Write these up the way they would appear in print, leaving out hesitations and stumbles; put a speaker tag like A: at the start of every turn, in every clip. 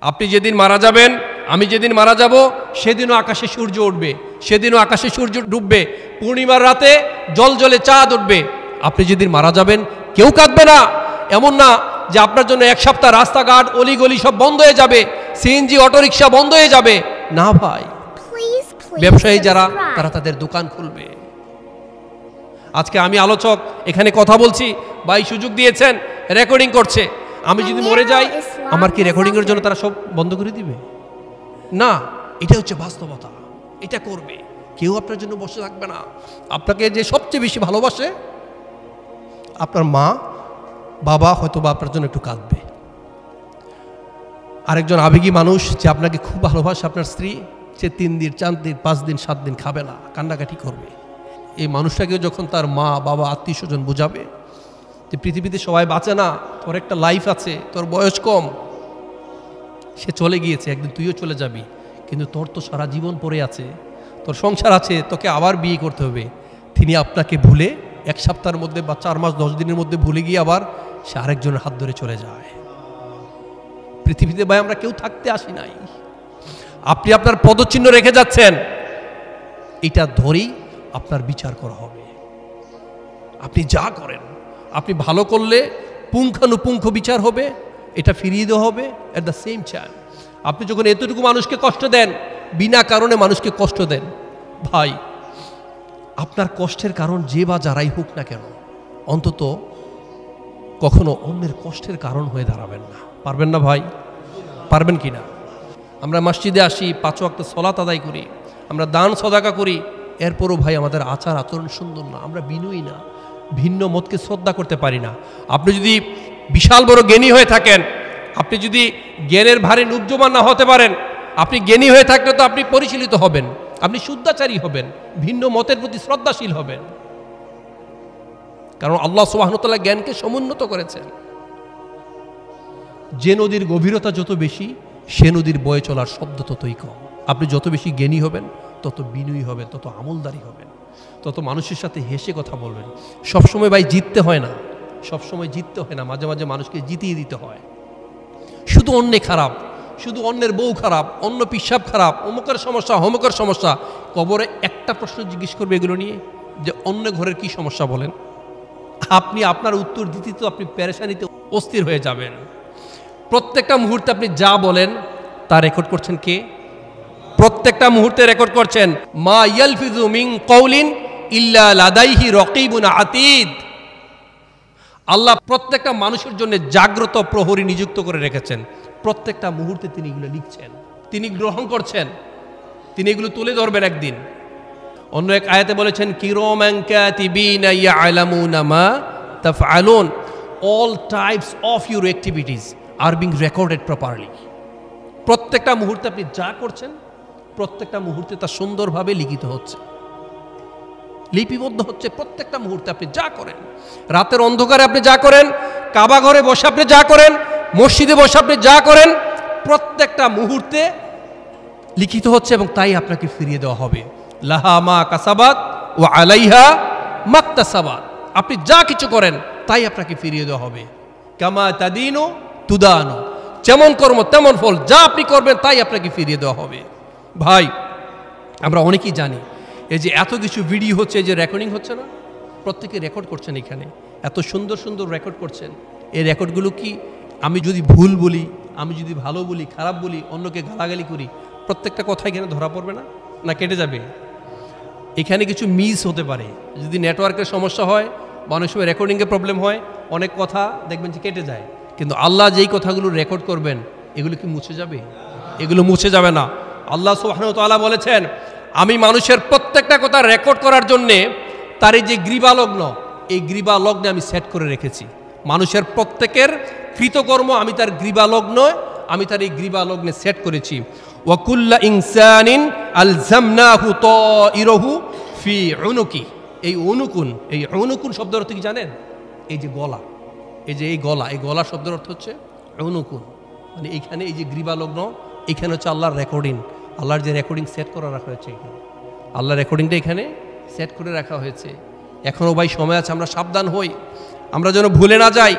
A: আপনি যেদিন মারা যাবেন, আমি যেদিন মারা যাব, সেদিনও আকাশে সূর্য উঠবে, সেদিনও আকাশে সূর্য ডুববে, পূর্ণিমার রাতে জলজলে চাঁদ উঠবে। আপনি যেদিন মারা যাবেন কেউ কাঁদবে না। এমন না যে আপনার জন্য এক সপ্তাহ রাস্তাঘাট অলিগলি সব বন্ধ হয়ে যাবে, সিএনজি অটোরিকশা বন্ধ হয়ে যাবে। না ভাই, ব্যবসায়ী যারা তারা তাদের দোকান খুলবে। আজকে আমি আলোচক এখানে কথা বলছি, ভাই সুযোগ দিয়েছেন, রেকর্ডিং করছে। আমি যদি মরে যাই, আমার কি রেকর্ডিংয়ের জন্য তারা সব বন্ধ করে দিবে? না, এটা হচ্ছে বাস্তবতা। এটা করবে, কেউ আপনার জন্য বসে থাকবে না। আপনাকে যে সবচেয়ে বেশি ভালোবাসে আপনার মা বাবা, হয়তো বা আপনার জন্য একটু কাঁদবে। আরেকজন আবেগী মানুষ যে আপনাকে খুব ভালোবাসে, আপনার স্ত্রী, সে 3 দিন 4 দিন 5 দিন 7 দিন খাবে না, কান্নাকাটি করবে। এই মানুষটাকে যখন তার মা বাবা আত্মীয় স্বজন বোঝাবে যে পৃথিবীতে সবাই বাঁচে না, তোর একটা লাইফ আছে, তোর বয়স কম, সে চলে গিয়েছে, একদিন তুইও চলে যাবি, কিন্তু তোর তো সারা জীবন পড়ে আছে, তোর সংসার আছে, তোকে আবার বিয়ে করতে হবে। তিনি আপনাকে ভুলে 1 সপ্তাহের মধ্যে বা 4 মাস 10 দিনের মধ্যে ভুলে গিয়ে আবার সে আরেকজনের হাত ধরে চলে যায়। পৃথিবীতে ভাই আমরা কেউ থাকতে আসি নাই। আপনি আপনার পদচিহ্ন রেখে যাচ্ছেন, এটা ধরেই আপনার বিচার করা হবে। আপনি যা করেন, আপনি ভালো করলে পুঙ্খানুপুঙ্খ বিচার হবে, এটা ফিরিয়ে দেওয়া হবে। অ্যাট দ্য সেম টাইম আপনি যখন এতটুকু মানুষকে কষ্ট দেন, বিনা কারণে মানুষকে কষ্ট দেন, ভাই আপনার কষ্টের কারণ যে বা যারাই হোক না কেন, অন্তত কখনো অন্যের কষ্টের কারণ হয়ে দাঁড়াবেন না। পারবেন না ভাই? পারবেন কি না? আমরা মসজিদে আসি, 5 ওয়াক্ত সালাত আদায় করি, আমরা দান সদাকা করি, এরপরও ভাই আমাদের আচার আচরণ সুন্দর না, আমরা বিনয়ী না, ভিন্ন মতকে শ্রদ্ধা করতে পারি না। আপনি যদি বিশাল বড় জ্ঞানী হয়ে থাকেন, আপনি যদি জ্ঞানের ভারে নুজ্জমান না হতে পারেন, আপনি জ্ঞানী হয়ে থাকলে তো আপনি পরিশীলিত হবেন, আপনি শুদ্ধাচারী হবেন, ভিন্ন মতের প্রতি শ্রদ্ধাশীল হবেন। কারণ আল্লাহ সুবহানাহু ওয়া তাআলা জ্ঞানকে সমুন্নত করেছেন। যে নদীর গভীরতা যত বেশি, সে নদীর বয়ে চলার শব্দ ততই কম। আপনি যত বেশি জ্ঞানী হবেন, তত বিনয়ী হবেন, তত আমলদারি হবেন, তত মানুষের সাথে হেসে কথা বলবেন। সবসময় ভাই জিততে হয় না, সবসময় জিততে হয় না, মাঝে মাঝে মানুষকে জিতিয়ে দিতে হয়। শুধু অন্যে খারাপ, শুধু অন্যের বউ খারাপ, অন্য পিসাব খারাপ, অমুকের সমস্যা, অমুকের সমস্যা, কবরে একটা প্রশ্ন জিজ্ঞেস করবে এগুলো নিয়ে, যে অন্য ঘরের কি সমস্যা বলেন। আপনি আপনার উত্তর দিতে তো আপনি পেরেশানিতে অস্থির হয়ে যাবেন। প্রত্যেকটা মুহূর্তে আপনি যা বলেন তা রেকর্ড করছেন কে? প্রত্যেকটা মুহূর্তে রেকর্ড করছেন। মা ইয়ালফিযু মিন কাউলিন ইল্লা লাদাইহি রাকিবুন আতীদ। আল্লাহ প্রত্যেকটা মানুষের জন্য জাগ্রত প্রহরী নিযুক্ত করে রেখেছেন। প্রত্যেকটা মুহূর্তে তিনি এগুলো লিখছেন, তিনি গ্রহণ করছেন, তিনি এগুলো তুলে ধরবেন একদিন। অন্য এক আয়াতে বলেছেন, কিরামান কাতিবিনা ইয়ালামুনা মা তাফআলুন। All types of your activities are being recorded properly. প্রত্যেকটা মুহূর্তে আপনি যা করছেন, প্রত্যেকটা মুহূর্তে তা সুন্দরভাবে লিখিত হচ্ছে, লিপিবদ্ধ হচ্ছে। প্রত্যেকটা মুহূর্তে আপনি যা করেন, রাতের অন্ধকারে আপনি যা করেন, কাবা ঘরে বসে আপনি যা করেন, মসজিদে বসে আপনি যা করেন, প্রত্যেকটা মুহূর্তে লিখিত হচ্ছে এবং তাই আপনাকে ফিরিয়ে দেওয়া হবে। লাহা মা কাসাবাত ওয়া আলাইহা মাকতাসাবাত। আপনি যা কিছু করেন তাই আপনাকে ফিরিয়ে দেওয়া হবে। কামা তাদিনু তুদানু। যেমন কর্ম তেমন ফল, যা আপনি করবেন তাই আপনাকে ফিরিয়ে দেওয়া হবে। ভাই আমরা অনেকেই জানি এই যে এত কিছু ভিডিও হচ্ছে, এই যে রেকর্ডিং হচ্ছে না, প্রত্যেকে রেকর্ড করছেন, এখানে এত সুন্দর সুন্দর রেকর্ড করছেন। এই রেকর্ডগুলো কি আমি যদি ভুল বলি, আমি যদি ভালো বলি, খারাপ বলি, অন্যকে গালাগালি করি, প্রত্যেকটা কথা এখানে ধরা পড়বে না? না কেটে যাবে? এখানে কিছু মিস হতে পারে, যদি নেটওয়ার্কের সমস্যা হয় বা অনেক সময় রেকর্ডিংয়ে প্রবলেম হয়, অনেক কথা দেখবেন যে কেটে যায়। কিন্তু আল্লাহ যেই কথাগুলো রেকর্ড করবেন এগুলো কি মুছে যাবে? এগুলো মুছে যাবে না। আল্লাহ সুবহানাহু ওয়া তাআলা বলেছেন, আমি মানুষের প্রত্যেকটা কথা রেকর্ড করার জন্যে তার এই যে গ্রীবালগ্ন, এই গ্রীবালগ্নে আমি সেট করে রেখেছি। মানুষের প্রত্যেকের কৃতকর্ম আমি তার গ্রীবালগ্ন, আমি তার এই গ্রীবালগ্নে সেট করেছি। ওয়া কুল্লা ইনসানিন আলজামনাহু তাইরাহু ফি উনুকি। এই অনুকুন, এই অনুকুন শব্দের অর্থ কি জানেন? এই যে গলা, এই যে এই গলা, এই গলা শব্দের অর্থ হচ্ছে অনুকুন। মানে এইখানে এই যে গ্রীবালগ্ন, এখানে হচ্ছে আল্লাহর রেকর্ডিং, আল্লাহর যে রেকর্ডিং সেট করে রাখা হয়েছে এখানে, আল্লাহর রেকর্ডিংটা এখানে সেট করে রাখা হয়েছে। এখনও ভাই সময় আছে, আমরা সাবধান হই, আমরা যেন ভুলে না যাই।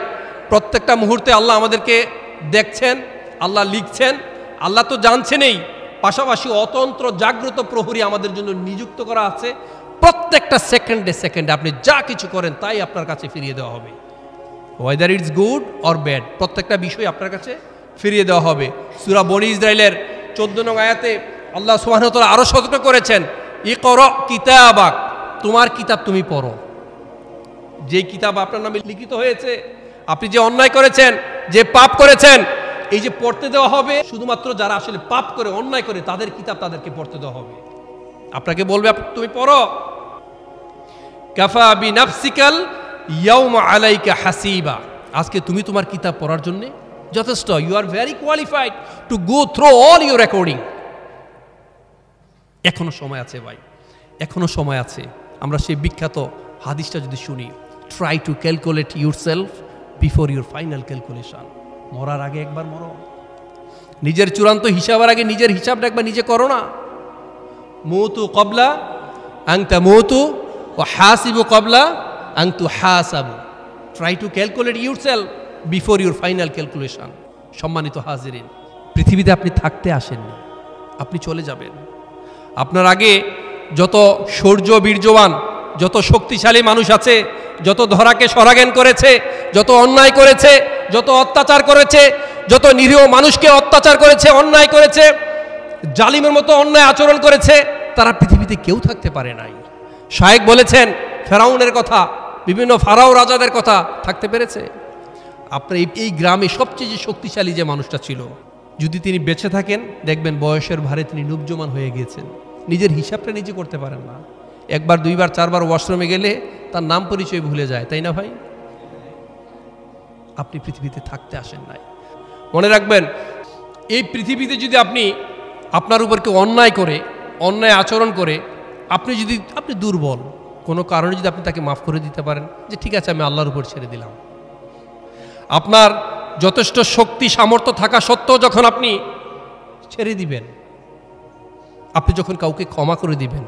A: প্রত্যেকটা মুহূর্তে আল্লাহ আমাদেরকে দেখছেন, আল্লাহ লিখছেন, আল্লাহ তো জানছেনই, পাশাপাশি অতন্ত্র জাগ্রত প্রহরী আমাদের জন্য নিযুক্ত করা আছে। প্রত্যেকটা সেকেন্ডে সেকেন্ডে আপনি যা কিছু করেন তাই আপনার কাছে ফিরিয়ে দেওয়া হবে, whether it's good or bad, প্রত্যেকটা বিষয় আপনার কাছে ফিরিয়ে দেওয়া হবে। সূরা বনী ইসরাইলের 14 নং আয়াতে আল্লাহ সুবহানাহু ওয়া তাআলা আরো সতর্ক করেছেন, ইকরা কিতাবাক, তোমার কিতাব তুমি পড়ো। যে কিতাব আপনার নামে লিখিত হয়েছে, আপনি যে অন্যায় করেছেন, যে পাপ করেছেন, এই যে পড়তে দেওয়া হবে শুধুমাত্র যারা আসলে পাপ করে, অন্যায় করে, তাদের কিতাব তাদেরকে পড়তে দেওয়া হবে। আপনাকে বলবে তুমি পড়ো। কাফা বিনাফসিকাল ইয়াউমা আলাইকা হাসিবা, আজকে তুমি তোমার কিতাব পড়ার জন্য যথেষ্ট। You are very qualified to go through all your recording. এখনো সময় আছে ভাই, এখনো সময় আছে। আমরা সেই বিখ্যাত হাদিসটা যদি শুনি, try to calculate yourself before your final calculation. মরার আগে একবার মরো, নিজের চূড়ান্ত হিসাবের আগে নিজের হিসাবটা একবার নিজে করো না। মৌতু কবলা আংতা মৌতু ও হাসিবু কবলা আংতু হাসাবু। Try to calculate yourself before your final calculation. সম্মানিত হাজিরিন, পৃথিবীতে আপনি থাকতে আসেননি, আপনি চলে যাবেন। আপনার আগে যত শৌর্য বীর্যবান, যত শক্তিশালী মানুষ আছে, যত ধরাকে সরাজ্ঞান করেছে, যত অন্যায় করেছে, যত অত্যাচার করেছে, যত নিরীহ মানুষকে অত্যাচার করেছে, অন্যায় করেছে, জালিমের মতো অন্যায় আচরণ করেছে, তারা পৃথিবীতে কেউ থাকতে পারে নাই। শায়েখ বলেছেন ফেরাউনের কথা, বিভিন্ন ফারাও রাজাদের কথা, থাকতে পেরেছে? আপনার এই গ্রামে সবচেয়ে যে শক্তিশালী যে মানুষটা ছিল, যদি তিনি বেঁচে থাকেন, দেখবেন বয়সের ভারে তিনি নুবজমান হয়ে গিয়েছেন, নিজের হিসাবটা নিজে করতে পারেন না। একবার দুইবার চারবার ওয়াশরুমে গেলে তার নাম পরিচয় ভুলে যায়, তাই না ভাই? আপনি পৃথিবীতে থাকতে আসেন নাই। মনে রাখবেন, এই পৃথিবীতে যদি আপনার উপর কেউ অন্যায় করে, অন্যায় আচরণ করে, আপনি দুর্বল, কোনো কারণে যদি আপনি তাকে মাফ করে দিতে পারেন, যে ঠিক আছে আমি আল্লাহর উপর ছেড়ে দিলাম, আপনার যথেষ্ট শক্তি সামর্থ্য থাকা সত্ত্বেও যখন আপনি ছেড়ে দিবেন, আপনি যখন কাউকে ক্ষমা করে দিবেন,